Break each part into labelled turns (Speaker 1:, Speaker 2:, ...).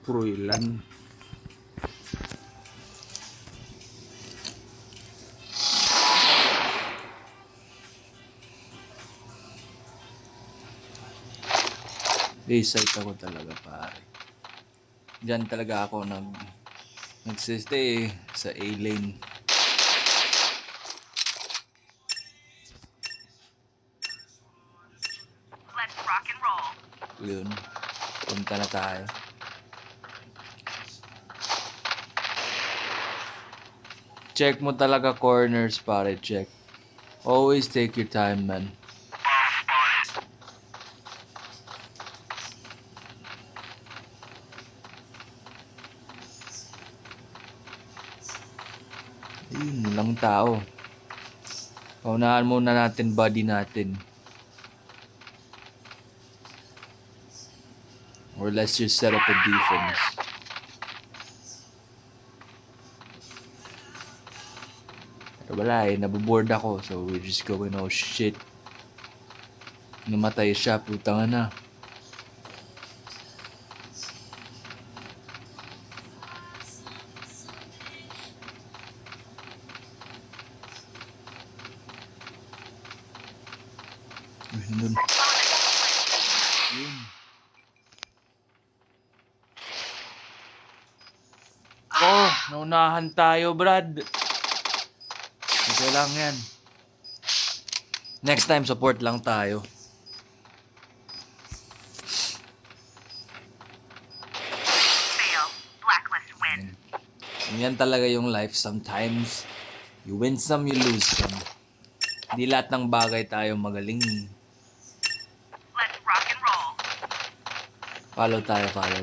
Speaker 1: Pruilan. Basic ako talaga, pare. Diyan talaga ako nagsistay sa A-lane.
Speaker 2: Let's rock and roll.
Speaker 1: Yun. Punta na tayo. Check mo talaga corners, pare. Check. Always take your time, man. Ayun, walang tao. Paunahan muna natin body natin. Or let's just set up a defense. Pero wala eh, naboboard ako. So we're just going, oh shit. Namatay siya, putang na. Ayun. Yun. Oh, naunahan tayo, Brad. Okay lang yan. Next time, support lang tayo.
Speaker 2: Fail. Blacklist win.
Speaker 1: Yan talaga yung life. Sometimes, you win some, you lose some. Hindi lahat ng bagay tayo magaling.
Speaker 2: Let's rock and roll.
Speaker 1: Follow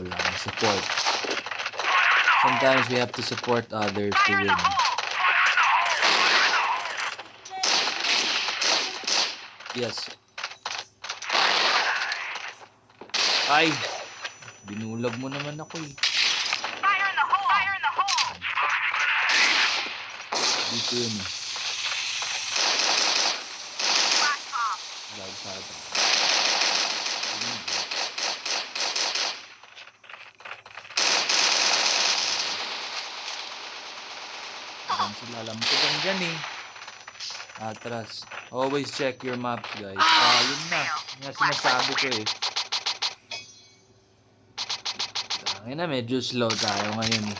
Speaker 1: lang. Support. Sometimes we have to support others to win. Yes. Ay! Binulag mo naman ako eh.
Speaker 2: Fire in the hole. Fire in the hole.
Speaker 1: Dito yun eh.
Speaker 2: Flash bomb.
Speaker 1: Lagsada. Alam sila, alam ko dyan eh. Atras. Always check your maps, guys. Yun na. Yung nga sinasabi ko eh. Tangin na, medyo slow tayo ngayon eh.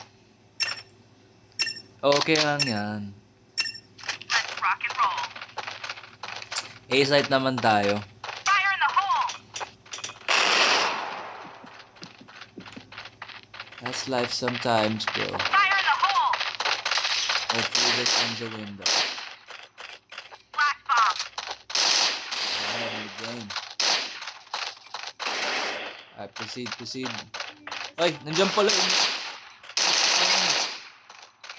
Speaker 1: Okay lang yan.
Speaker 2: Let's rock and roll.
Speaker 1: A-site naman tayo.
Speaker 2: Fire in the hole.
Speaker 1: That's life sometimes, bro.
Speaker 2: Fire in the hole.
Speaker 1: Hopefully this ends a window.
Speaker 2: Flash bomb.
Speaker 1: Game. Alright, proceed. Ay, nandiyan pala.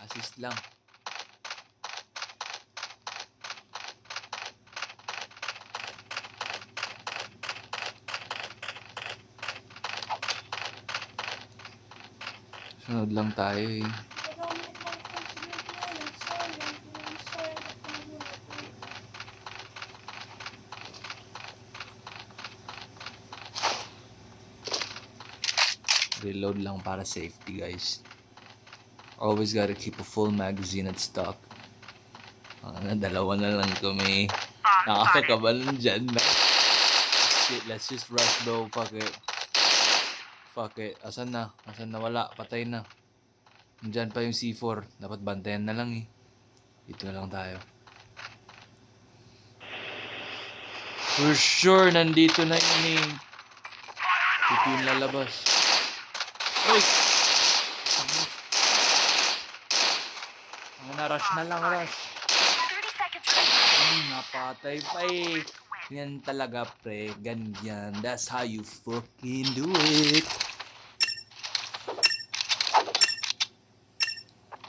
Speaker 1: Assist lang. Sunod lang tayo eh. Reload lang para safety, guys. Always gotta keep a full magazine at stock. Dalawa na lang kami. Nakakakabalan dyan na. Shit, let's just rush, bro. Fuck it. Asan na? Wala. Patay na. Nandyan pa yung C4. Dapat bantayan na lang eh. Dito na lang tayo. For sure, nandito na yun eh. Dito yung lalabas. Uy! Rush na lang, rush.
Speaker 2: 30 seconds remaining.
Speaker 1: Napatay pa eh. Yan talaga, pre. Ganyan. That's how you fucking do it.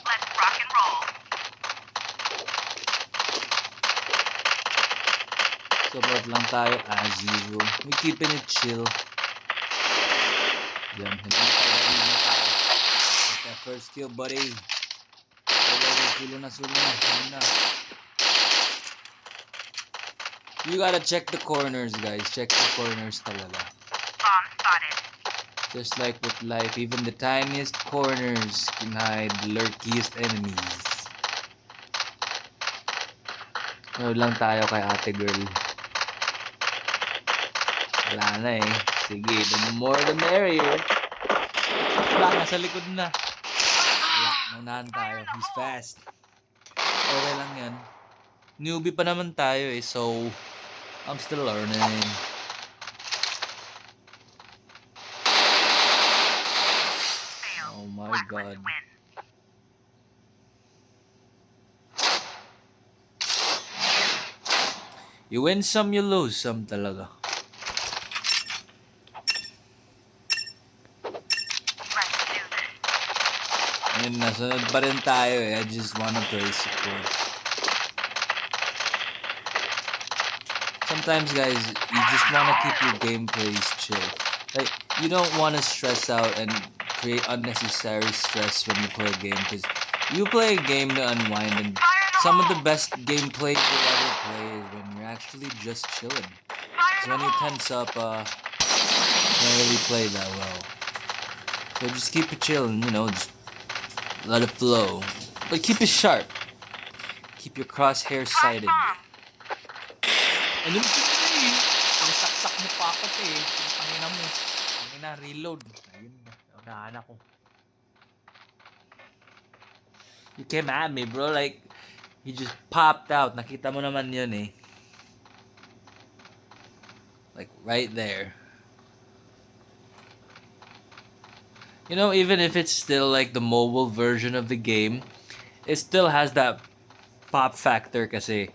Speaker 2: Let's rock and roll.
Speaker 1: Support lang tayo as usual. We keeping it chill. Yan. Hindi na tayo. That's that first kill, buddy. Sulo na. You gotta check the corners, guys. Check the corners talaga.
Speaker 2: Bomb spotted.
Speaker 1: Just like with life, even the tiniest corners can hide the lurkiest enemies. Ano lang tayo kay ate girl. Wala na eh. Sige, the more the merrier. Wala, nasa likod na. Wala, naunahan tayo. He's fast. Okay lang yan. Newbie pa naman tayo eh, so I'm still learning. Oh my god. You win some, you lose some talaga. And nasunod pa rin tayo eh. I just wanna play support. Sometimes guys, you just wanna keep your gameplays chill. Like, you don't wanna stress out and create unnecessary stress when you play a game, because you play a game to unwind, and some of the best gameplay you'll ever play is when you're actually just chilling. Because when you tense up, you can't really play that well. So just keep it chill and, just let it flow. But keep it sharp. Keep your crosshair sighted. Ano ba ito eh? Nasaksak mo pa ako eh. Pangina mo. Pangina, reload. Ayun na. Naunahan ako. You came at me, bro. Like, you just popped out. Nakita mo naman yun eh. Like, right there. Even if it's still like the mobile version of the game, it still has that pop factor kasi,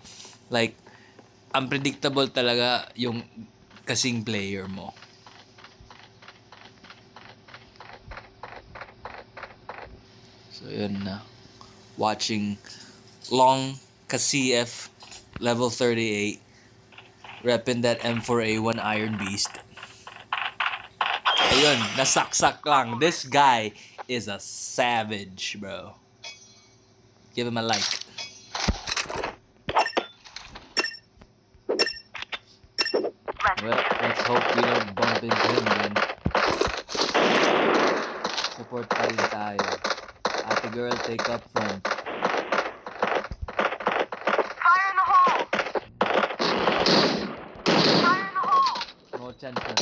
Speaker 1: like, unpredictable talaga yung kasing player mo. So, yun na. Watching Long Ka-CF level 38 repping that M4A1 Iron Beast. Ayun, nasaksak lang. This guy is a savage, bro. Give him a like. Well, let's hope we don't bump into him then. Support pa rin tayo. Ate girl, take up front.
Speaker 2: Fire in the hole! Fire in the hole!
Speaker 1: No chance na.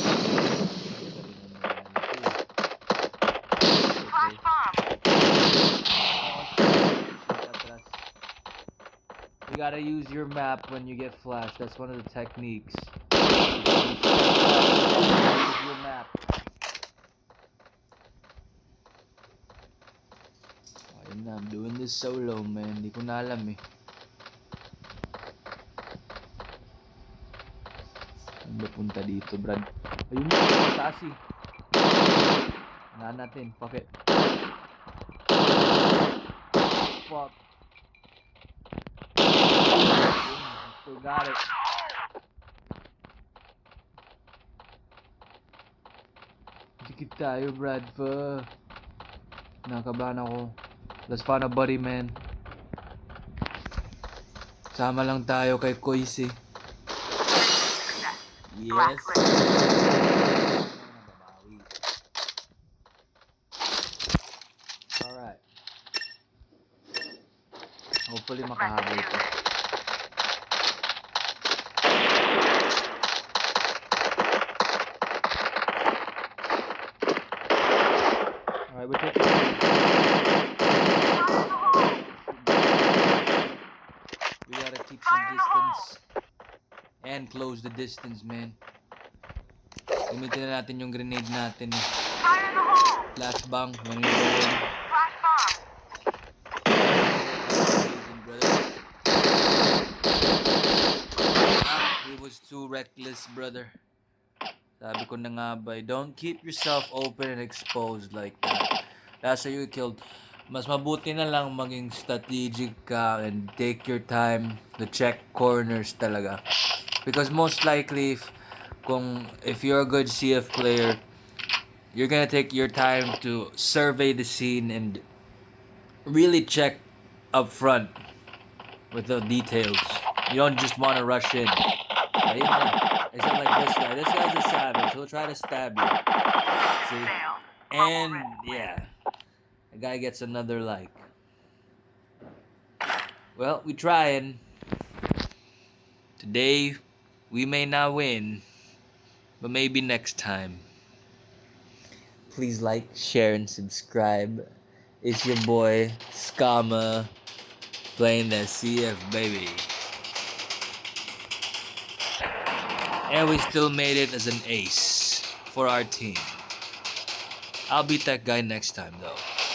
Speaker 2: Flash bomb!
Speaker 1: You gotta use your map when you get flashed. That's one of the techniques. Use your map. Ayun na, I'm doing this solo, man. Hindi ko na alam eh. Saan ba punta dito, Brad? Ayun na, taas eh. Wala natin, fuck it. Fuck. Still got it. Dikit tayo, Bradford. Nakabahan ako. Let's find a buddy, man. Sama lang tayo kay Koise. Yes. Alright. Hopefully makahabol ko. Alright, we're taking we gotta keep some distance and close the distance, man. Gamitin na natin yung grenade natin.
Speaker 2: Fire in the hole!
Speaker 1: Flashbang when you're going.
Speaker 2: Flash bomb!
Speaker 1: He was too reckless, brother. Sabi ko na nga ba, don't keep yourself open and exposed like that. That's how you killed. Mas mabuti na lang maging strategic ka and take your time to check corners talaga. Because most likely, if you're a good CF player, you're gonna take your time to survey the scene and really check up front with the details. You don't just want to rush in. Right? It's not like this guy. This guy's a savage. He'll try to stab you. See? And yeah, the guy gets another like. Well, we trying. Today, we may not win, but maybe next time. Please like, share, and subscribe. It's your boy, Skama, playing the CF, baby. And we still made it as an ace for our team. I'll beat that guy next time, though.